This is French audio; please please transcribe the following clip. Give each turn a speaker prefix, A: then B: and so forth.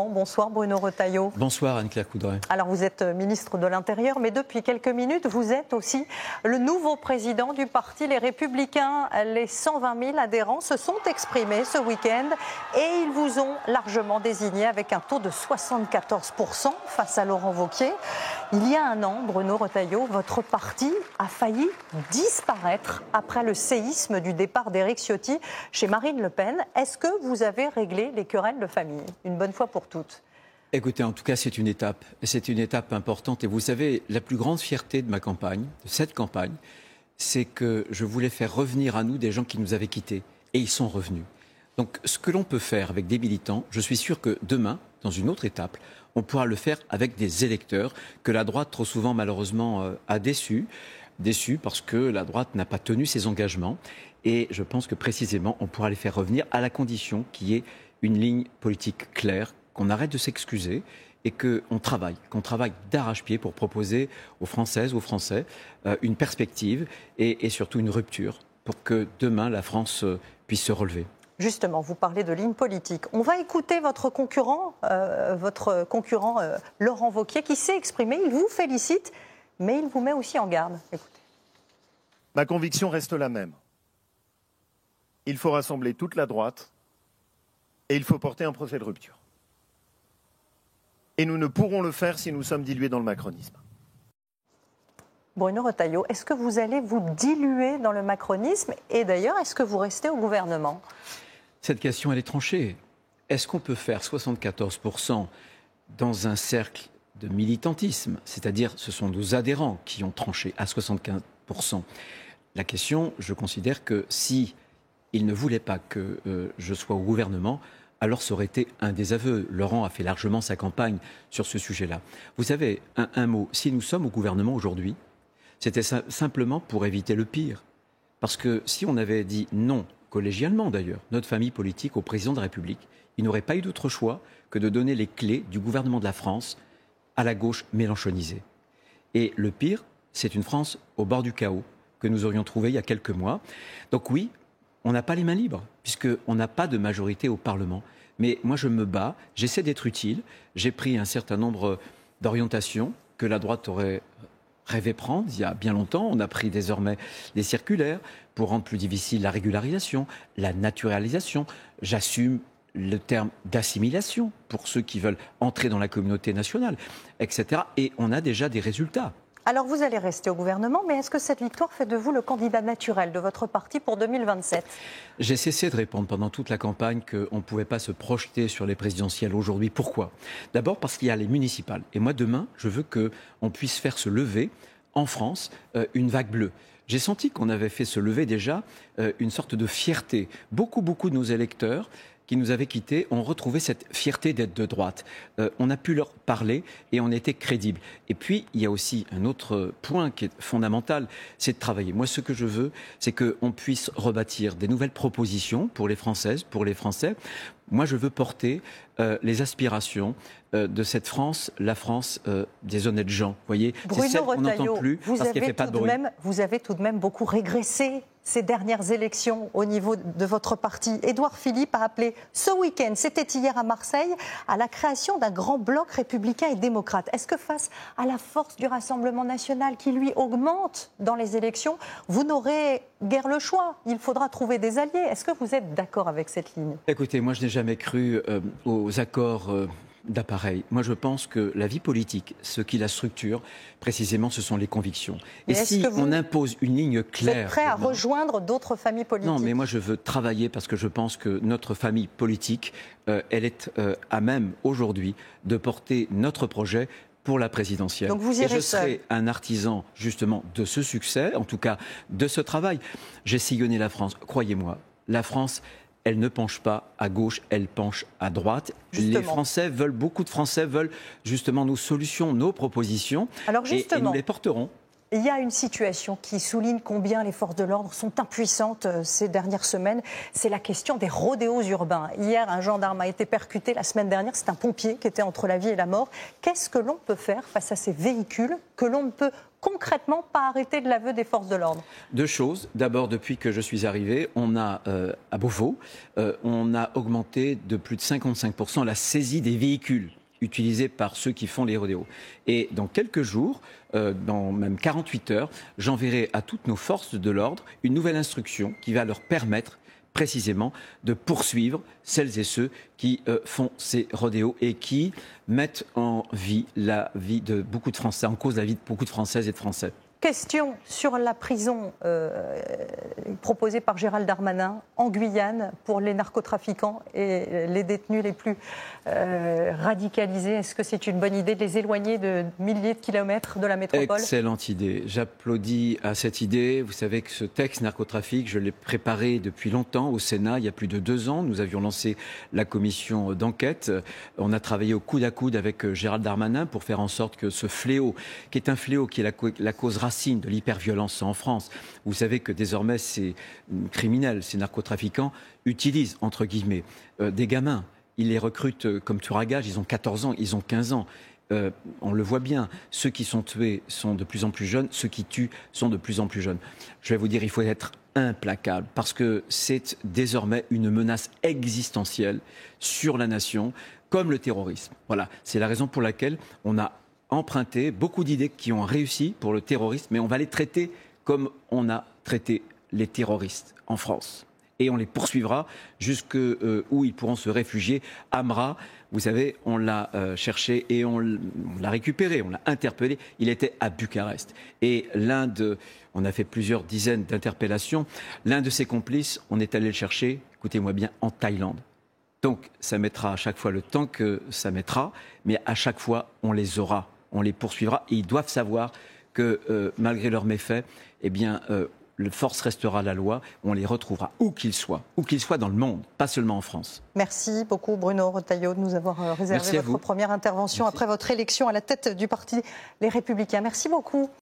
A: Bonsoir Bruno Retailleau.
B: Bonsoir Anne-Claire Coudray.
A: Alors vous êtes ministre de l'Intérieur, mais depuis quelques minutes, vous êtes aussi le nouveau président du parti Les Républicains. Les 120 000 adhérents se sont exprimés ce week-end et ils vous ont largement désigné avec un taux de 74% face à Laurent Wauquiez. Il y a un an, Bruno Retailleau, votre parti a failli disparaître après le séisme du départ d'Éric Ciotti chez Marine Le Pen. Est-ce que vous avez réglé les querelles de famille une bonne fois pour toutes?
B: Écoutez, en tout cas, c'est une étape importante. Et vous savez, la plus grande fierté de ma campagne, de cette campagne, c'est que je voulais faire revenir à nous des gens qui nous avaient quittés. Et ils sont revenus. Donc, ce que l'on peut faire avec des militants, je suis sûr que demain, dans une autre étape, on pourra le faire avec des électeurs que la droite, trop souvent, malheureusement, a déçus. Déçus parce que la droite n'a pas tenu ses engagements. Et je pense que, précisément, on pourra les faire revenir à la condition qu'il y ait une ligne politique claire, qu'on arrête de s'excuser et qu'on travaille d'arrache-pied pour proposer aux Françaises, aux Français, une perspective et surtout une rupture pour que demain la France puisse se relever.
A: Justement, vous parlez de ligne politique. On va écouter votre concurrent Laurent Wauquiez, qui s'est exprimé. Il vous félicite, mais il vous met aussi en garde. Écoutez.
C: Ma conviction reste la même. Il faut rassembler toute la droite et il faut porter un procès de rupture. Et nous ne pourrons le faire si nous sommes dilués dans le macronisme.
A: Bruno Retailleau, est-ce que vous allez vous diluer dans le macronisme? Et d'ailleurs, est-ce que vous restez au gouvernement?
B: Cette question, elle est tranchée. Est-ce qu'on peut faire 74% dans un cercle de militantisme? C'est-à-dire, ce sont nos adhérents qui ont tranché à 75%. La question, je considère que si ils ne voulaient pas que je sois au gouvernement, alors ça aurait été un désaveu. Laurent a fait largement sa campagne sur ce sujet-là. Vous savez, un mot, si nous sommes au gouvernement aujourd'hui, c'était simplement pour éviter le pire. Parce que si on avait dit non, collégialement d'ailleurs, notre famille politique au président de la République, il n'aurait pas eu d'autre choix que de donner les clés du gouvernement de la France à la gauche mélenchonisée. Et le pire, c'est une France au bord du chaos que nous aurions trouvé il y a quelques mois. Donc oui, on n'a pas les mains libres, puisqu'on n'a pas de majorité au Parlement. Mais moi, je me bats, j'essaie d'être utile. J'ai pris un certain nombre d'orientations que la droite aurait rêvé prendre il y a bien longtemps. On a pris désormais des circulaires pour rendre plus difficile la régularisation, la naturalisation. J'assume le terme d'assimilation pour ceux qui veulent entrer dans la communauté nationale, etc. Et on a déjà des résultats.
A: Alors vous allez rester au gouvernement, mais est-ce que cette victoire fait de vous le candidat naturel de votre parti pour 2027 ?
B: J'ai cessé de répondre pendant toute la campagne qu'on ne pouvait pas se projeter sur les présidentielles aujourd'hui. Pourquoi ? D'abord parce qu'il y a les municipales. Et moi, demain, je veux qu'on puisse faire se lever en France une vague bleue. J'ai senti qu'on avait fait se lever déjà une sorte de fierté. Beaucoup de nos électeurs qui nous avaient quittés ont retrouvé cette fierté d'être de droite. On a pu leur parler et on était crédibles. Et puis, il y a aussi un autre point qui est fondamental, c'est de travailler. Moi, ce que je veux, c'est qu'on puisse rebâtir des nouvelles propositions pour les Françaises, pour les Français. Moi, je veux porter les aspirations de cette France, la France des honnêtes gens. Vous voyez, c'est celle qu'on n'entend plus parce qu'elle ne fait pas de bruit.
A: Vous avez tout de même beaucoup régressé ces dernières élections au niveau de votre parti. Édouard Philippe a appelé ce week-end, c'était hier à Marseille, à la création d'un grand bloc républicain et démocrate. Est-ce que face à la force du Rassemblement national qui, lui, augmente dans les élections, vous n'aurez guère le choix? Il faudra trouver des alliés. Est-ce que vous êtes d'accord avec cette ligne?
B: Écoutez, moi je n'ai jamais cru aux accords d'appareil. Moi je pense que la vie politique, ce qui la structure, précisément, ce sont les convictions. Et si on impose une ligne claire...
A: Vous êtes prêt à rejoindre d'autres familles politiques?
B: Non, mais moi je veux travailler parce que je pense que notre famille politique, elle est à même aujourd'hui de porter notre projet pour la présidentielle.
A: Donc vous irez
B: et je serai un artisan justement de ce succès, en tout cas de ce travail. J'ai sillonné la France, croyez-moi, la France... Elle ne penche pas à gauche, elle penche à droite.
A: Justement.
B: Les Français beaucoup de Français veulent justement nos solutions, nos propositions.
A: Alors justement,
B: et nous les porterons.
A: Il y a une situation qui souligne combien les forces de l'ordre sont impuissantes ces dernières semaines. C'est la question des rodéos urbains. Hier, un gendarme a été percuté. La semaine dernière, c'est un pompier qui était entre la vie et la mort. Qu'est-ce que l'on peut faire face à ces véhicules que l'on ne peut concrètement pas arrêter de l'aveu des forces de l'ordre?
B: Deux choses. D'abord, depuis que je suis arrivé, on a, à Beauvau, on a augmenté de plus de 55% la saisie des véhicules utilisés par ceux qui font les rodéos. Et dans quelques jours, dans même 48 heures, j'enverrai à toutes nos forces de l'ordre une nouvelle instruction qui va leur permettre précisément de poursuivre celles et ceux qui font ces rodéos et qui mettent en vie la vie de beaucoup de Français, en cause la vie de beaucoup de Françaises et de Français.
A: Question sur la prison proposée par Gérald Darmanin en Guyane pour les narcotrafiquants et les détenus les plus radicalisés. Est-ce que c'est une bonne idée de les éloigner de milliers de kilomètres de la métropole?
B: Excellente idée. J'applaudis à cette idée. Vous savez que ce texte narcotrafique, je l'ai préparé depuis longtemps au Sénat, il y a plus de 2 ans. Nous avions lancé la commission d'enquête. On a travaillé au coude à coude avec Gérald Darmanin pour faire en sorte que ce fléau, qui est un fléau qui est la cause racine de l'hyperviolence en France. Vous savez que désormais, ces criminels, ces narcotrafiquants utilisent, entre guillemets, des gamins. Ils les recrutent comme tueurs à gages. Ils ont 14 ans, ils ont 15 ans. On le voit bien, ceux qui sont tués sont de plus en plus jeunes, ceux qui tuent sont de plus en plus jeunes. Je vais vous dire, il faut être implacable parce que c'est désormais une menace existentielle sur la nation, comme le terrorisme. Voilà, c'est la raison pour laquelle on a emprunté beaucoup d'idées qui ont réussi pour le terrorisme, mais on va les traiter comme on a traité les terroristes en France. Et on les poursuivra jusqu'où ils pourront se réfugier. Amra, vous savez, on l'a cherché et on l'a récupéré, on l'a interpellé. Il était à Bucarest. Et on a fait plusieurs dizaines d'interpellations. L'un de ses complices, on est allé le chercher, écoutez-moi bien, en Thaïlande. Donc ça mettra à chaque fois le temps que ça mettra, mais à chaque fois, on les aura. On les poursuivra et ils doivent savoir que malgré leurs méfaits, eh bien, le force restera la loi. On les retrouvera où qu'ils soient dans le monde, pas seulement en France.
A: Merci beaucoup Bruno Retailleau de nous avoir réservé votre première intervention après votre élection à la tête du parti Les Républicains. Merci beaucoup.